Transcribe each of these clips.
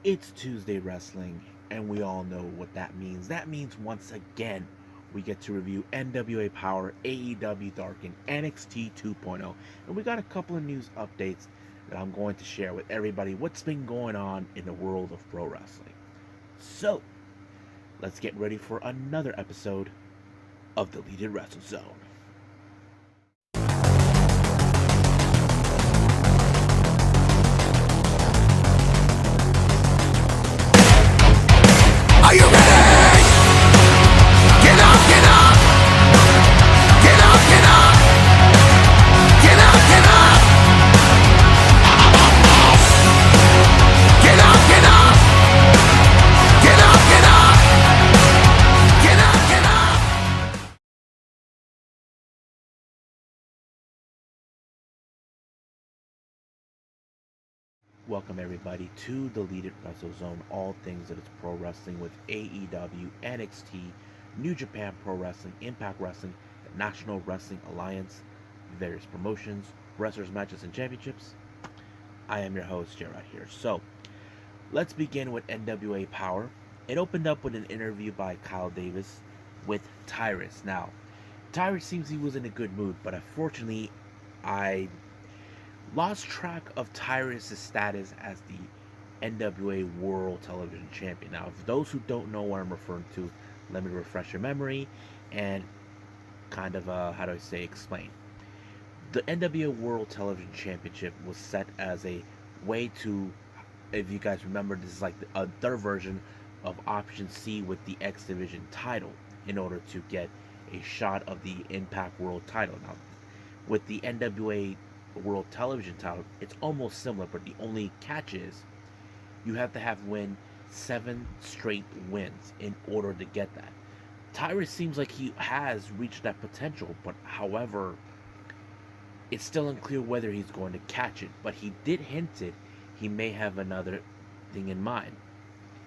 It's Tuesday Wrestling, and we all know what that means. That means once again, we get to review NWA Powerrr, AEW Dark, and NXT 2.0. And we got a couple of news updates that I'm going to share with everybody what's been going on in the world of pro wrestling. So, let's get ready for another episode of Deleted Wrestle Zone. Are you ready? Get up, get up! Get up, get up! Get up, get up! Get up, get up! Get up, get up! Get up, get up! Welcome everybody to Deleted Wrestle Zone, all things that is pro wrestling with AEW, NXT, New Japan Pro Wrestling, Impact Wrestling, the National Wrestling Alliance, various promotions, wrestlers, matches, and championships. I am your host, Gerard here. So, let's begin with NWA Powerrr. It opened up with an interview by Kyle Davis with Tyrus. Now, Tyrus seems he was in a good mood, but unfortunately, I lost track of Tyrus' status as the NWA World Television Champion. Now, for those who don't know what I'm referring to, let me refresh your memory and kind of, how do I say, explain. The NWA World Television Championship was set as a way to, if you guys remember, this is like a third version of Option C with the X Division title in order to get a shot of the Impact World title. Now, with the NWA World Television title, it's almost similar, but the only catch is you have to have win 7 straight wins in order to get that. Tyrus seems like he has reached that potential, but however, it's still unclear whether he's going to catch it. But he did hint it he may have another thing in mind,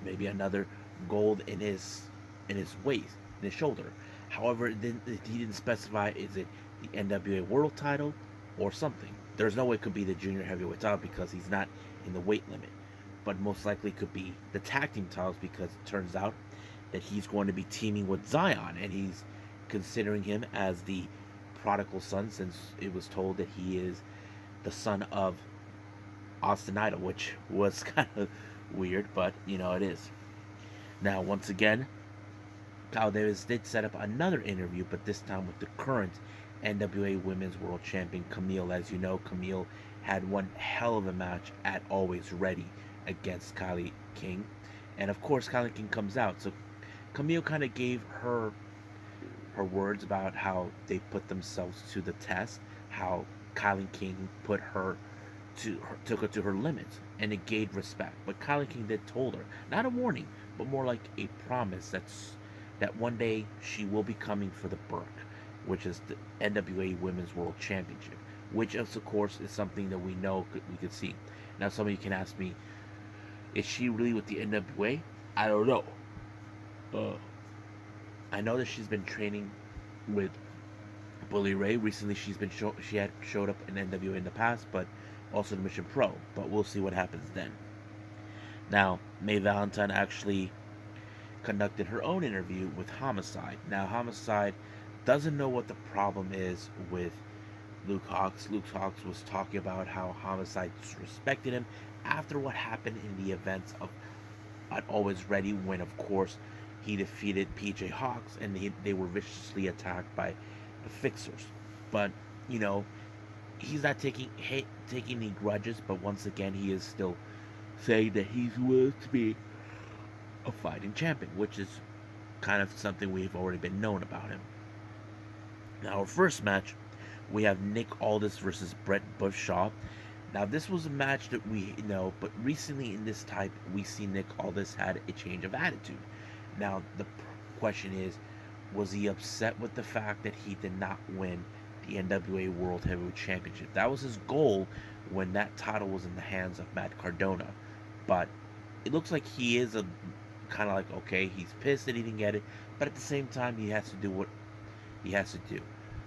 maybe another gold in his waist, in his shoulder. However, he didn't specify is it the NWA World Title or something. There's no way it could be the junior heavyweight title because he's not in the weight limit. But most likely could be the tag team titles because it turns out that he's going to be teaming with Cyon and he's considering him as the prodigal son since it was told that he is the son of Austin Idol, which was kind of weird, but you know it is. Now, once again, Kyle Davis did set up another interview, but this time with the current NWA Women's World Champion Camille. As you know, Camille had one hell of a match at Alwayz Ready against Kylie King, and of course, Kylie King comes out. So Camille kind of gave her words about how they put themselves to the test, how Kylie King took her to her limits, and it gained respect. But Kylie King did told her, not a warning, but more like a promise that one day she will be coming for the Burke, which is the NWA Women's World Championship, which of course is something that we know we could see. Now, some of you can ask me, is she really with the NWA? I don't know. I know that she's been training with Bully Ray. Recently, she had showed up in NWA in the past, but also the Mission Pro. But we'll see what happens then. Now, May Valentine actually conducted her own interview with Homicide. Now, Homicide doesn't know what the problem is with Luke Hawx. Luke Hawx was talking about how Homicide disrespected him after what happened in the events of at Alwayz Ready when, of course, he defeated PJ Hawx and they were viciously attacked by the Fixers. But, you know, he's not taking any grudges, but once again, he is still saying that he's willing to be a fighting champion, which is kind of something we've already been known about him. Now, our first match, we have Nick Aldis versus Brett Bushaw. Now, this was a match that we know, but recently in this type, we see Nick Aldis had a change of attitude. Now, the question is, was he upset with the fact that he did not win the NWA World Heavyweight Championship? That was his goal when that title was in the hands of Matt Cardona. But it looks like he is a kind of like, okay, he's pissed that he didn't get it, but at the same time, he has to do what he has to do.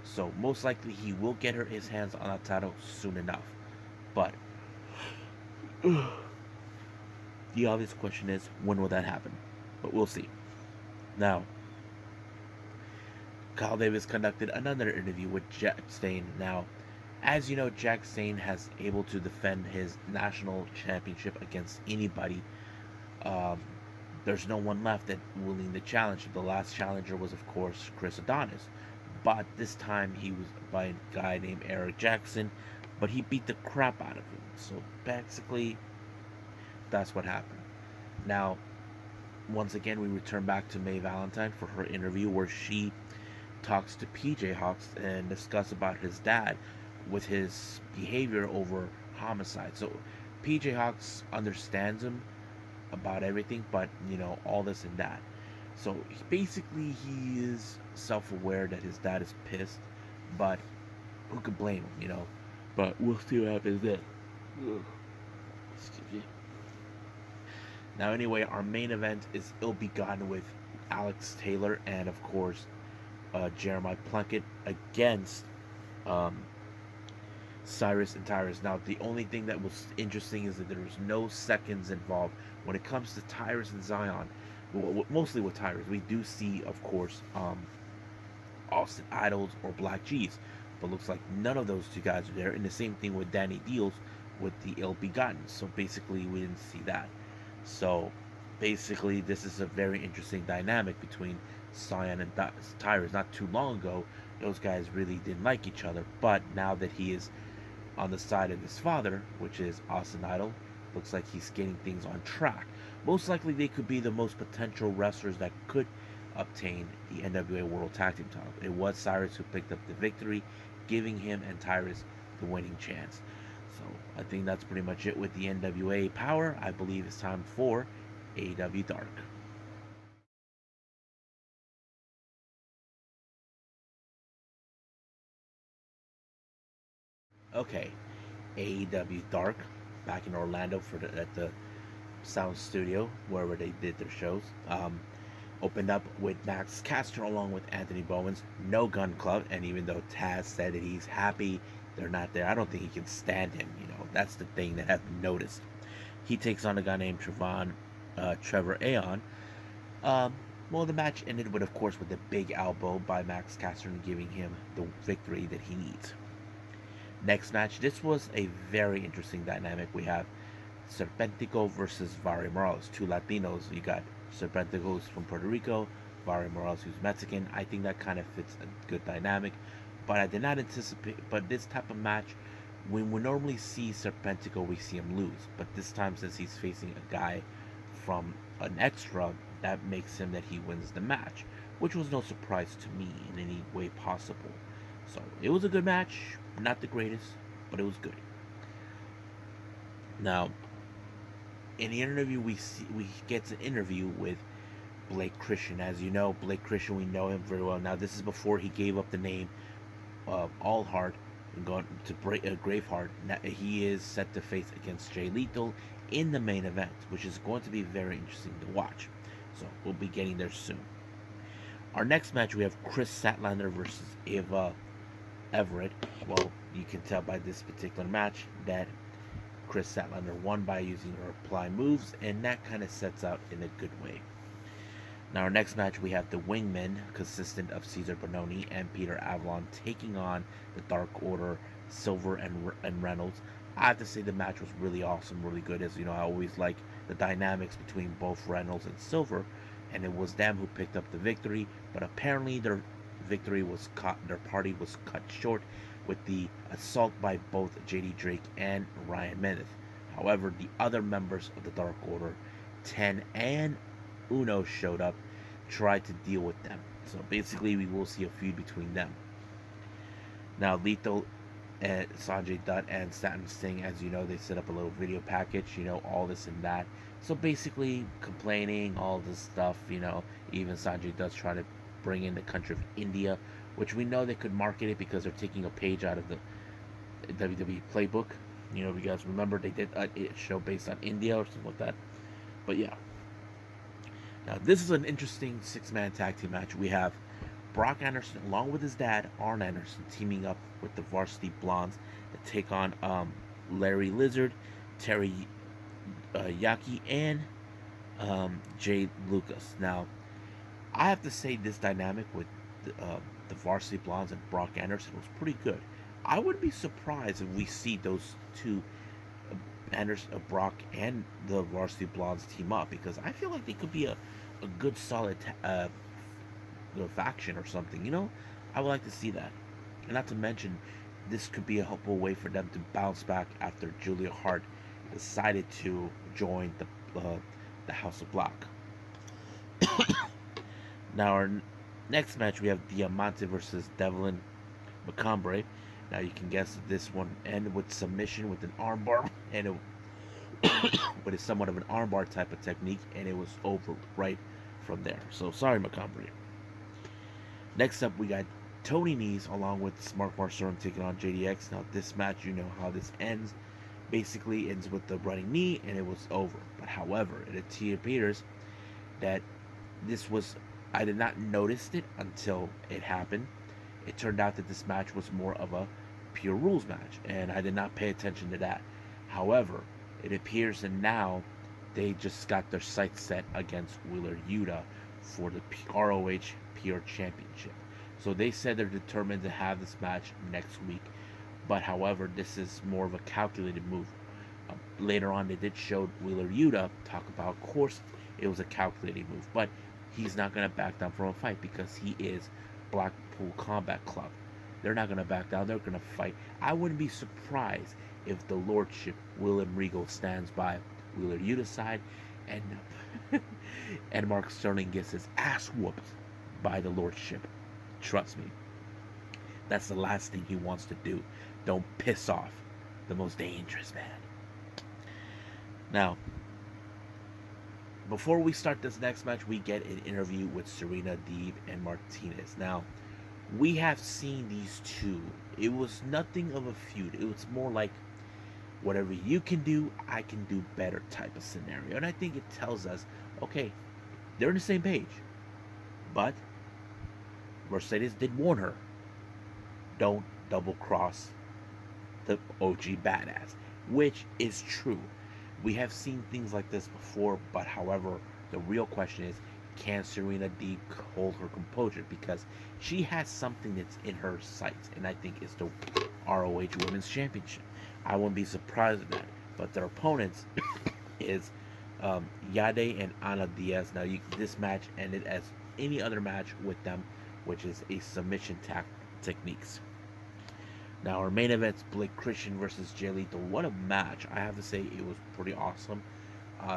So most likely he will get his hands on that title soon enough. But The obvious question is, when will that happen? But we'll see. Now, Kyle Davis conducted another interview with Jack Stain. Now, as you know, Jack Stain has able to defend his national championship against anybody. Um, there's no one left that willing to challenge. The last challenger was, of course, Chris Adonis, but this time he was by a guy named Eric Jackson, but he beat the crap out of him. So basically, that's what happened. Now, once again, we return back to May Valentine for her interview where she talks to PJ Hawks and discuss about his dad with his behavior over homicide. So PJ Hawks understands him about everything, but all this and that. So basically, he is self-aware that his dad is pissed, but who could blame him? But we'll see what happens then. Excuse me. Now, anyway, our main event is Ill Begotten with Alex Taylor and, of course, Jeremiah Plunkett against Cyrus and Tyrus. Now, the only thing that was interesting is that there was no seconds involved. When it comes to Tyrus and Cyon, mostly with Tyrus, we do see, of course, Austin Idols or Black G's, but looks like none of those two guys are there. And the same thing with Danny Deals with the Ill Begotten. So basically, we didn't see that. So basically, this is a very interesting dynamic between Cyon and Tyrus. Not too long ago, those guys really didn't like each other, but now that he is on the side of his father, which is Austin Idol, looks like he's getting things on track. Most likely, they could be the most potential wrestlers that could obtain the NWA World Tag Team title. It was Cyrus who picked up the victory, giving him and Tyrus the winning chance. So I think that's pretty much it with the NWA Powerrr. I believe it's time for AEW Dark. Okay, AEW Dark, back in Orlando at the Sound Studio, wherever they did their shows. Opened up with Max Caster along with Anthony Bowens. No Gun Club, and even though Taz said that he's happy they're not there, I don't think he can stand him. That's the thing that I've noticed. He takes on a guy named Trevor Aeon. Well, the match ended with, of course, with a big elbow by Max Caster giving him the victory that he needs. Next match, this was a very interesting dynamic. We have Serpentico versus Vari Morales, two Latinos. You got Serpentico, who's from Puerto Rico, Vari Morales, who's Mexican. I think that kind of fits a good dynamic, but I did not anticipate. But this type of match, when we normally see Serpentico, we see him lose. But this time, since he's facing a guy from an extra, that makes him that he wins the match, which was no surprise to me in any way possible. So it was a good match, not the greatest, but it was good. Now, in the interview, we get an interview with Blake Christian. As you know, Blake Christian, we know him very well. Now, this is before he gave up the name of Allhart and gone to Graveheart. Now, he is set to face against Jay Lethal in the main event, which is going to be very interesting to watch. So we'll be getting there soon. Our next match, we have Chris Statlander versus Ava Everett. Well, you can tell by this particular match that Chris Statlander won by using her apply moves, and that kind of sets out in a good way. Now, our next match, we have the Wingmen, consistent of Cesar Bononi and Peter Avalon, taking on the Dark Order, Silver and Reynolds. I have to say the match was really awesome, really good. As you know, I always like the dynamics between both Reynolds and Silver, and it was them who picked up the victory. But apparently, their party was cut short with the assault by both JD Drake and Ryan Meneth. However, the other members of the Dark Order, 10 and Uno, showed up, tried to deal with them. So basically, we will see a feud between them. Now, Lethal and Sanjay Dutt and Satin Singh, as you know, they set up a little video package, all this and that. So basically, complaining, all this stuff, even Sanjay Dutt's trying to bring in the country of India, which we know they could market it because they're taking a page out of the WWE playbook. You guys remember they did a show based on India or something like that. But yeah. Now, this is an interesting six-man tag team match. We have Brock Anderson, along with his dad, Arn Anderson, teaming up with the Varsity Blondes to take on Larry Lizard, Terry Yaki and Jay Lucas. Now, I have to say this dynamic with the Varsity Blondes and Brock Anderson was pretty good. I wouldn't be surprised if we see those two, Brock and the Varsity Blondes team up, because I feel like they could be a good solid faction or something. I would like to see that. And not to mention, this could be a helpful way for them to bounce back after Julia Hart decided to join the House of Black. Now, our next match, we have Diamante versus Devlin McCombre. Now, you can guess that this one ended with submission with an armbar, and but it's somewhat of an armbar type of technique, and it was over right from there. So, sorry, McCombre. Next up, we got Tony Nese along with Smart Marcel taking on JDX. Now, this match, you know how this ends. Basically, ends with the running knee, and it was over. But however, it appears that this was, I did not notice it until it happened. It turned out that this match was more of a pure rules match, and I did not pay attention to that. However, it appears that now they just got their sights set against Wheeler Yuta for the ROH Pure Championship. So they said they're determined to have this match next week. But however, this is more of a calculated move. Later on, they did show Wheeler Yuta talk about, of course, it was a calculated move, but he's not going to back down from a fight because he is Blackpool Combat Club. They're not going to back down. They're going to fight. I wouldn't be surprised if the Lordship, William Regal, stands by Wheeler Yuta's side, and and Mark Sterling gets his ass whooped by the Lordship. Trust me. That's the last thing he wants to do. Don't piss off the most dangerous man. Now, before we start this next match, we get an interview with Serena Deeb and Martinez. Now, we have seen these two. It was nothing of a feud. It was more like, whatever you can do, I can do better type of scenario. And I think it tells us, okay, they're on the same page. But Mercedes did warn her, don't double cross the OG badass, which is true. We have seen things like this before, but however, the real question is, can Serena Deeb hold her composure? Because she has something that's in her sights, and I think it's the ROH Women's Championship. I wouldn't be surprised at that. But their opponents is Yade and Ana Diaz. Now, this match ended as any other match with them, which is a submission techniques. Now, our main event's Blake Christian versus Jay Lethal. What a match. I have to say, it was pretty awesome.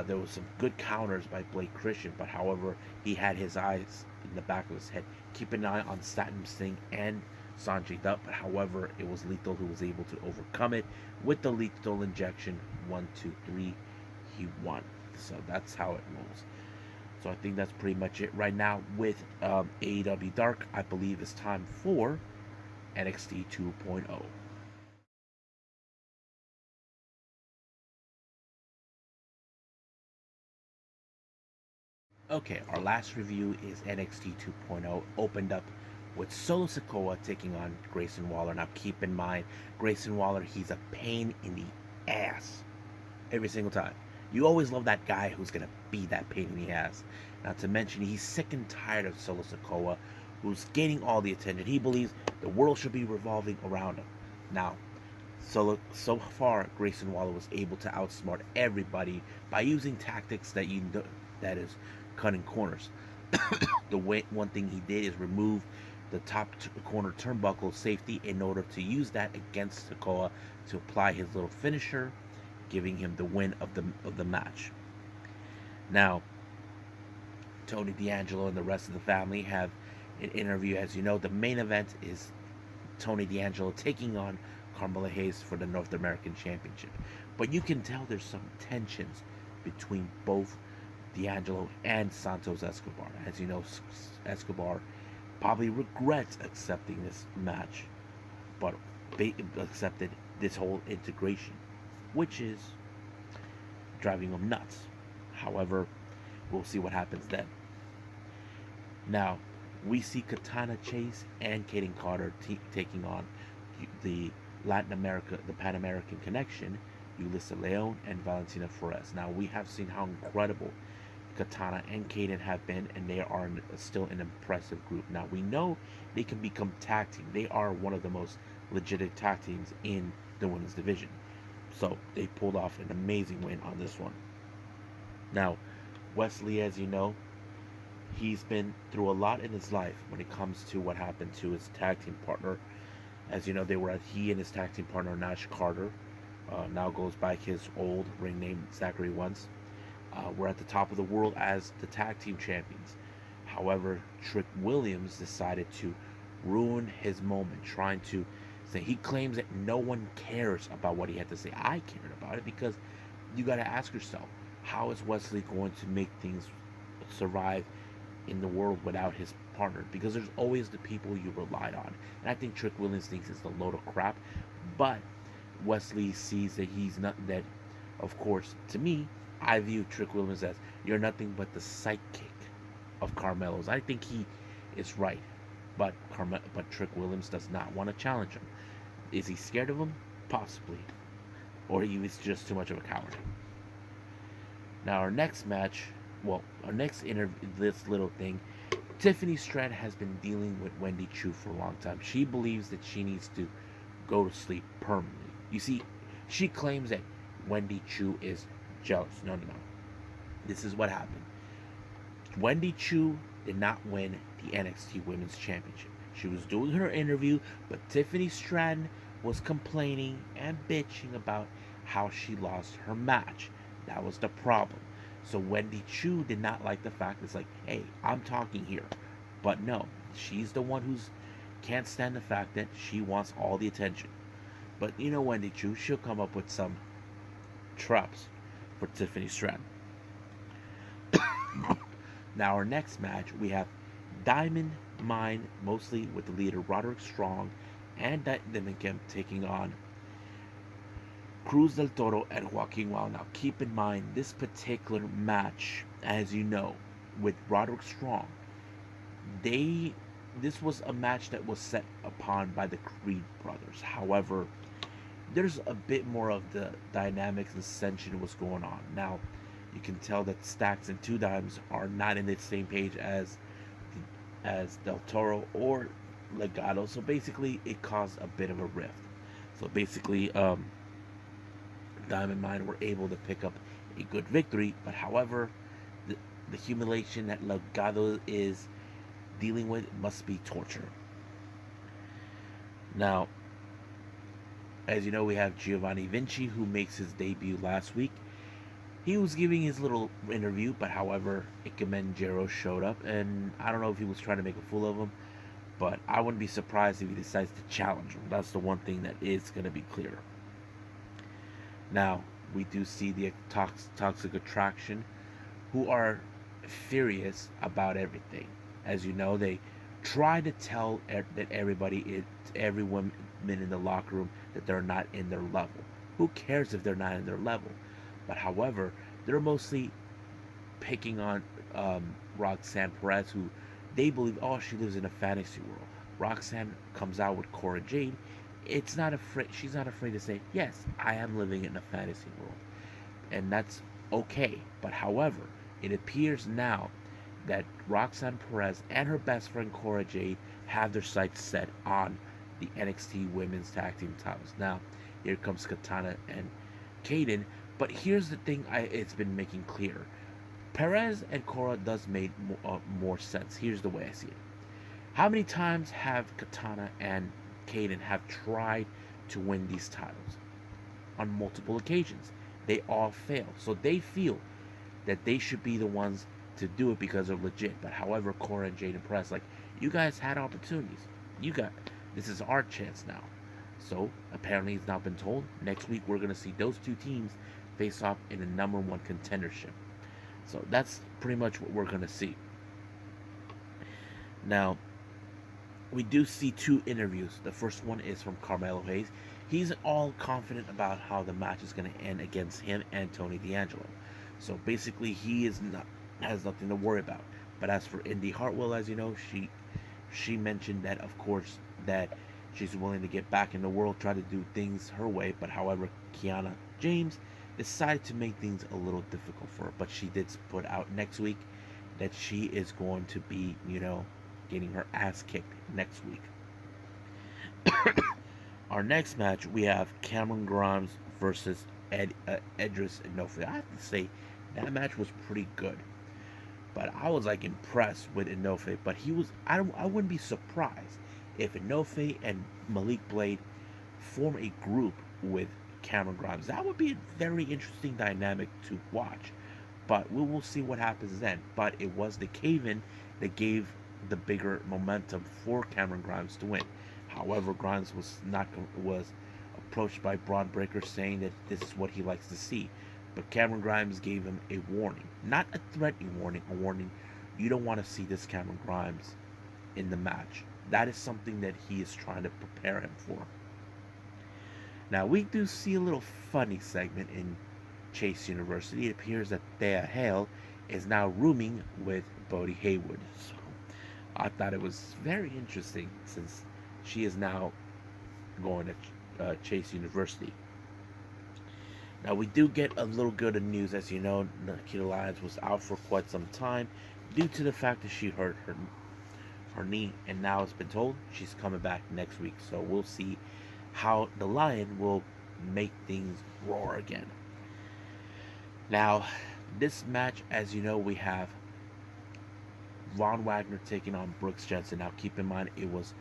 There was some good counters by Blake Christian, but however, he had his eyes in the back of his head. Keep an eye on Satnam Singh and Sanjay Dutt, but however, it was Lethal who was able to overcome it with the lethal injection. 1, 2, 3, he won. So that's how it rolls. So I think that's pretty much it right now with AEW Dark. I believe it's time for NXT 2.0. Okay, our last review is NXT 2.0. Opened up with Solo Sikoa taking on Grayson Waller. Now keep in mind, Grayson Waller, he's a pain in the ass every single time. You always love that guy who's going to be that pain in the ass. Not to mention, he's sick and tired of Solo Sikoa, who's gaining all the attention. He believes the world should be revolving around him. Now, so far, Grayson Waller was able to outsmart everybody by using tactics that is cutting corners. One thing he did is remove the top corner turnbuckle safety in order to use that against Sikoa to apply his little finisher, giving him the win of the match. Now, Tony D'Angelo and the rest of the family have an interview. As you know, the main event is Tony D'Angelo taking on Carmelo Hayes for the North American Championship. But you can tell there's some tensions between both D'Angelo and Santos Escobar. As you know, Escobar probably regrets accepting this match, but accepted this whole integration, which is driving him nuts. However, we'll see what happens then. Now, we see Katana Chase and Kaden Carter taking on the Pan American connection, Yulisa Leon, and Valentina Flores. Now, we have seen how incredible Katana and Kaden have been, and they are still an impressive group. Now, we know they can become tag team. They are one of the most legitimate tag teams in the women's division. So, they pulled off an amazing win on this one. Now, Wesley, as you know, he's been through a lot in his life when it comes to what happened to his tag team partner. As you know, he and his tag team partner Nash Carter, now goes by his old ring name Zachary Wentz, were at the top of the world as the tag team champions. However, Trick Williams decided to ruin his moment, trying to say he claims that no one cares about what he had to say. I cared about it because you got to ask yourself, how is Wesley going to make things survive in the world without his partner? Because there's always the people you relied on. And I think Trick Williams thinks it's a load of crap. But Wesley sees that he's not that. Of course, to me, I view Trick Williams as you're nothing but the sidekick of Carmelo's. I think he is right. But Trick Williams does not want to challenge him. Is he scared of him? Possibly. Or he was just too much of a coward. Now our next match, our next interview, this little thing, Tiffany Stratton has been dealing with Wendy Chu for a long time. She believes that she needs to go to sleep permanently. You see, she claims that Wendy Chu is jealous. No. This is what happened. Wendy Chu did not win the NXT Women's Championship. She was doing her interview, but Tiffany Stratton was complaining and bitching about how she lost her match. That was the problem. So Wendy Chu did not like the fact it's like, hey, I'm talking here. But no, she's the one who's can't stand the fact that she wants all the attention. But you know Wendy Chu, she'll come up with some traps for Tiffany Stratton. Now our next match, we have Diamond Mine, mostly with the leader Roderick Strong and Dominican taking on Cruz del Toro and Joaquin Wild. Now keep in mind, this particular match, as you know, with Roderick Strong, this was a match that was set upon by the Creed brothers. However, there's a bit more of the dynamics and ascension was going on. Now, you can tell that Stacks and Two Dimes are not in the same page as Del Toro or Legado. So basically, it caused a bit of a rift. So basically, Diamond Mine were able to pick up a good victory. But however, the humiliation that Legado is dealing with must be torture. Now, as you know, we have Giovanni Vinci, who makes his debut last week. He was giving his little interview, but however, Ikemen showed up, and I don't know if he was trying to make a fool of him, but I wouldn't be surprised if he decides to challenge him. That's the one thing that is going to be clear. Now, we do see the Toxic Attraction, who are furious about everything. As you know, they try to tell that every woman in the locker room that they're not in their level. Who cares if they're not in their level? But however, they're mostly picking on Roxanne Perez, who they believe, she lives in a fantasy world. Roxanne comes out with Cora Jade. She's not afraid to say, yes, I am living in a fantasy world. And that's okay. But however, it appears now that Roxanne Perez and her best friend Cora Jade have their sights set on the NXT Women's Tag Team titles. Now, here comes Katana and Kaden. But here's the thing it's been making clear. Perez and Cora does make more sense. Here's the way I see it. How many times have Katana and Kaden have tried to win these titles? On multiple occasions. They all fail. So they feel that they should be the ones to do it because they're legit. But however, Cora and Jade and Perez, you guys had opportunities. This is our chance now. So apparently it's now been told. Next week we're going to see those two teams face off in a number one contendership. So that's pretty much what we're going to see. Now, we do see two interviews. The first one is from Carmelo Hayes. He's all confident about how the match is going to end against him and Tony D'Angelo. So basically, he has nothing to worry about. But as for Indy Hartwell, as you know, she mentioned that, of course, that she's willing to get back in the world, try to do things her way. But however, Kiana James decided to make things a little difficult for her, but she did put out next week that she is going to be, getting her ass kicked next week. Our next match, we have Cameron Grimes versus Edris Inoue. I have to say, that match was pretty good. But I was like impressed with Inoue. But I wouldn't be surprised if Inoue and Malik Blade form a group with Cameron Grimes. That would be a very interesting dynamic to watch. But we will see what happens then. But it was the cave-in that gave the bigger momentum for Cameron Grimes to win. However, Grimes was approached by Braun Breaker saying that this is what he likes to see. But Cameron Grimes gave him a warning, not a threatening warning, a warning. You don't want to see this Cameron Grimes in the match. That is something that he is trying to prepare him for. Now, we do see a little funny segment in Chase University. It appears that Thea Hale is now rooming with Bodie Haywood. So I thought it was very interesting since she is now going to Chase University. Now, we do get a little good of news. As you know, Nikita Lyons was out for quite some time due to the fact that she hurt her knee, and now it's been told she's coming back next week. So we'll see how the Lion will make things roar again. Now, this match, as you know, we have Von Wagner taking on Brooks Jensen. Now, keep in mind, it was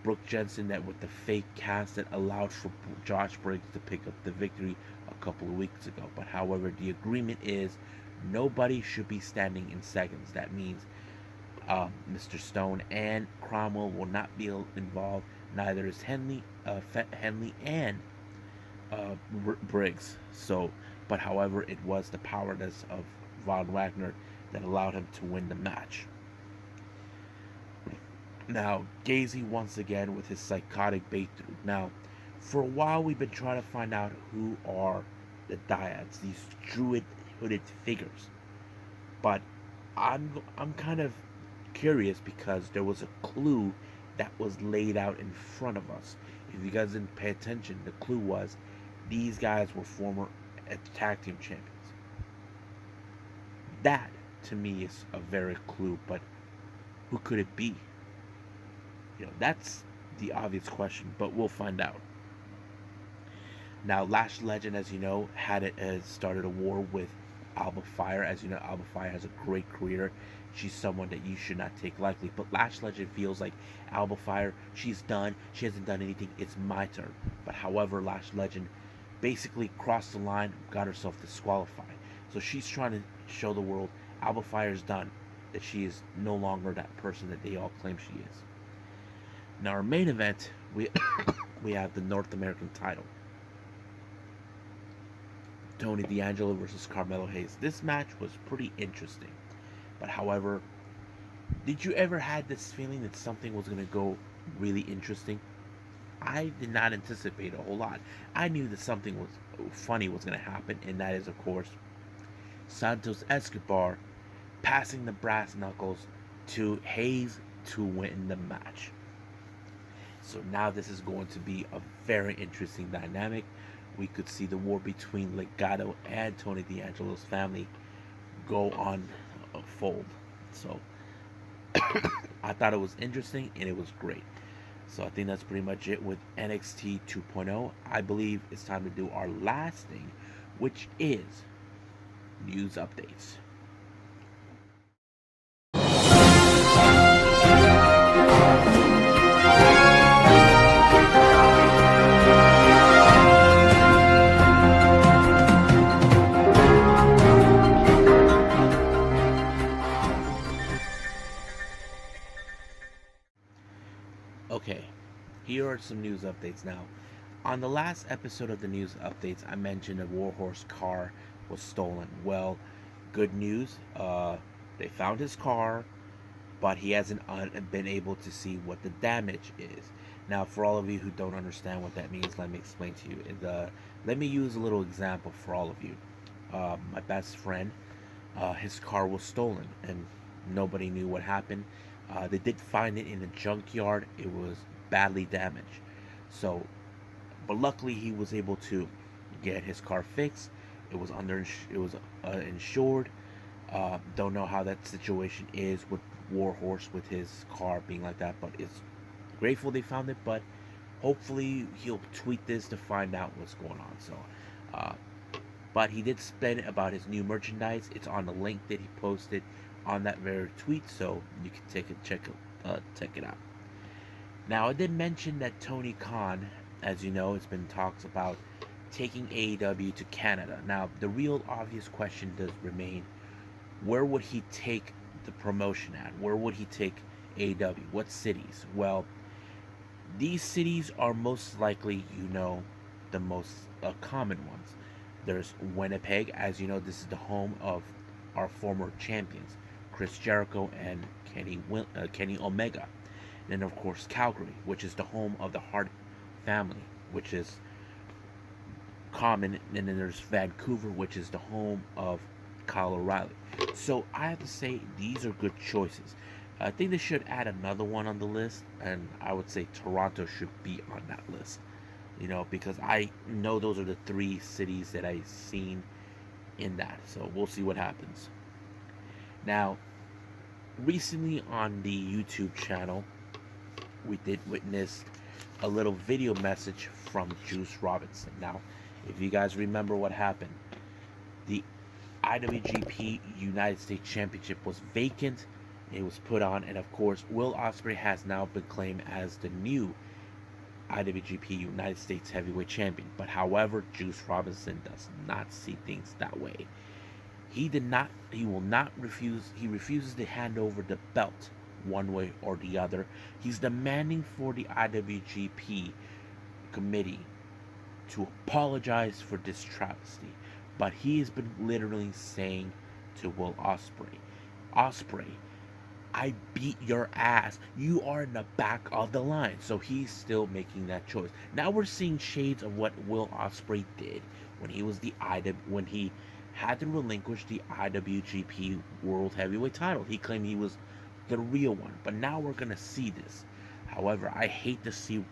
Brooks Jensen that with the fake cast that allowed for Josh Briggs to pick up the victory a couple of weeks ago. But however, the agreement is nobody should be standing in seconds. That means Mr. Stone and Cromwell will not be involved. Neither is Henley and Briggs. So, but however, it was the powerness of Von Wagner that allowed him to win the match. Now, Gazy once again with his psychotic breakthrough. Now, for a while we've been trying to find out who are the Dyads, these druid hooded figures. But I'm kind of curious because there was a clue that was laid out in front of us. If you guys didn't pay attention, the clue was these guys were former tag team champions. That to me is a very clue, but who could it be? That's the obvious question, but we'll find out. Now, Lash Legend, as you know, has started a war with Alba Fire. As you know, Alba Fire has a great career. She's someone that you should not take lightly. But Lash Legend feels like Alba Fire, she's done. She hasn't done anything. It's my turn. But however, Lash Legend basically crossed the line, got herself disqualified. So she's trying to show the world Alba Fire's done. That she is no longer that person that they all claim she is. Now, our main event, we have the North American title. Tony D'Angelo versus Carmelo Hayes. This match was pretty interesting. But however, did you ever had this feeling that something was going to go really interesting? I did not anticipate a whole lot. I knew that something was funny was going to happen, and that is, of course, Santos Escobar passing the brass knuckles to Hayes to win the match. So now this is going to be a very interesting dynamic. We could see the war between Legado and Tony D'Angelo's family go on a fold. So I thought it was interesting and it was great. So I think that's pretty much it with NXT 2.0. I believe it's time to do our last thing, which is news updates. Okay, here are some news updates now. On the last episode of the news updates, I mentioned a Warhorse car was stolen. Well, good news, they found his car, but he hasn't been able to see what the damage is. Now, for all of you who don't understand what that means, let me explain to you. Let me use a little example for all of you. My best friend, his car was stolen, and nobody knew what happened. They did find it in a junkyard. It was badly damaged. So, but luckily he was able to get his car fixed. It was insured. Don't know how that situation is with Warhorse with his car being like that, but it's grateful they found it. But hopefully he'll tweet this to find out what's going on. So, uh, but he did spin about his new merchandise. It's on the link that he posted on that very tweet, so you can check it out. Now, I did mention that Tony Khan, as you know, it's been talks about taking AEW to Canada. Now, the real obvious question does remain: where would he take the promotion at? Where would he take AEW? What cities? Well, these cities are most likely, the most common ones. There's Winnipeg, as you know, this is the home of our former champions, Chris Jericho and Kenny Omega. And then, of course, Calgary, which is the home of the Hart family, which is common. And then there's Vancouver, which is the home of Kyle O'Reilly. So I have to say these are good choices. I think they should add another one on the list, and I would say Toronto should be on that list. Because I know those are the three cities that I've seen in that. So we'll see what happens. Now, recently on the YouTube channel, we did witness a little video message from Juice Robinson. Now, if you guys remember what happened, the IWGP United States Championship was vacant. It was put on, and of course, Will Ospreay has now been claimed as the new IWGP United States Heavyweight Champion. But however, Juice Robinson does not see things that way. He refuses to hand over the belt one way or the other. He's demanding for the IWGP committee to apologize for this travesty. But he has been literally saying to Will Ospreay, I beat your ass. You are in the back of the line. So he's still making that choice. Now we're seeing shades of what Will Ospreay did when he was when he had to relinquish the IWGP World Heavyweight title. He claimed he was the real one. But now we're gonna see this. However, I hate to see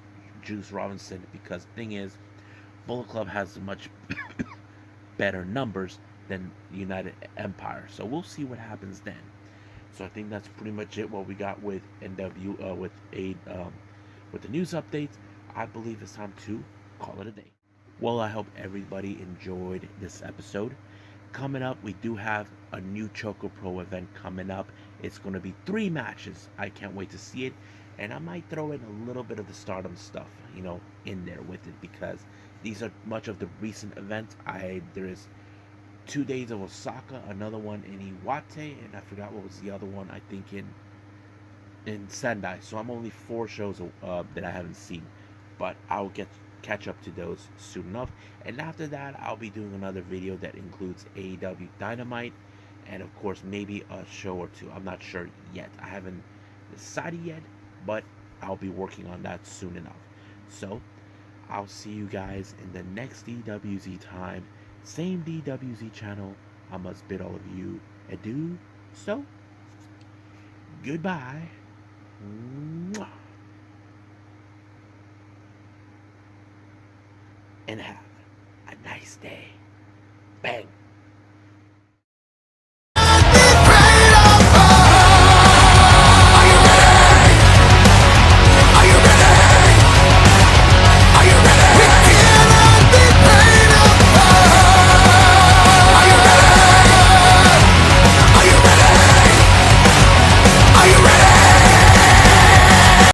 Juice Robinson, because the thing is, Bullet Club has much better numbers than United Empire. So we'll see what happens then. So I think that's pretty much it. What we got with with the news updates. I believe it's time to call it a day. Well, I hope everybody enjoyed this episode. Coming up, we do have a new Choco Pro event coming up. It's going to be 3 matches. I can't wait to see it, and I might throw in a little bit of the Stardom stuff, in there with it, because these are much of the recent events. There is 2 days of Osaka, another one in Iwate, and I forgot what was the other one. I think in Sendai. So I'm only 4 shows that I haven't seen, but I'll catch up to those soon enough. And after that, I'll be doing another video that includes AEW Dynamite, and of course maybe a show or 2. I'm not sure yet. I haven't decided yet, but I'll be working on that soon enough. So I'll see you guys in the next DWZ time. Same DWZ channel. I must bid all of you adieu. So, goodbye. Mwah. And have a nice day. Bang.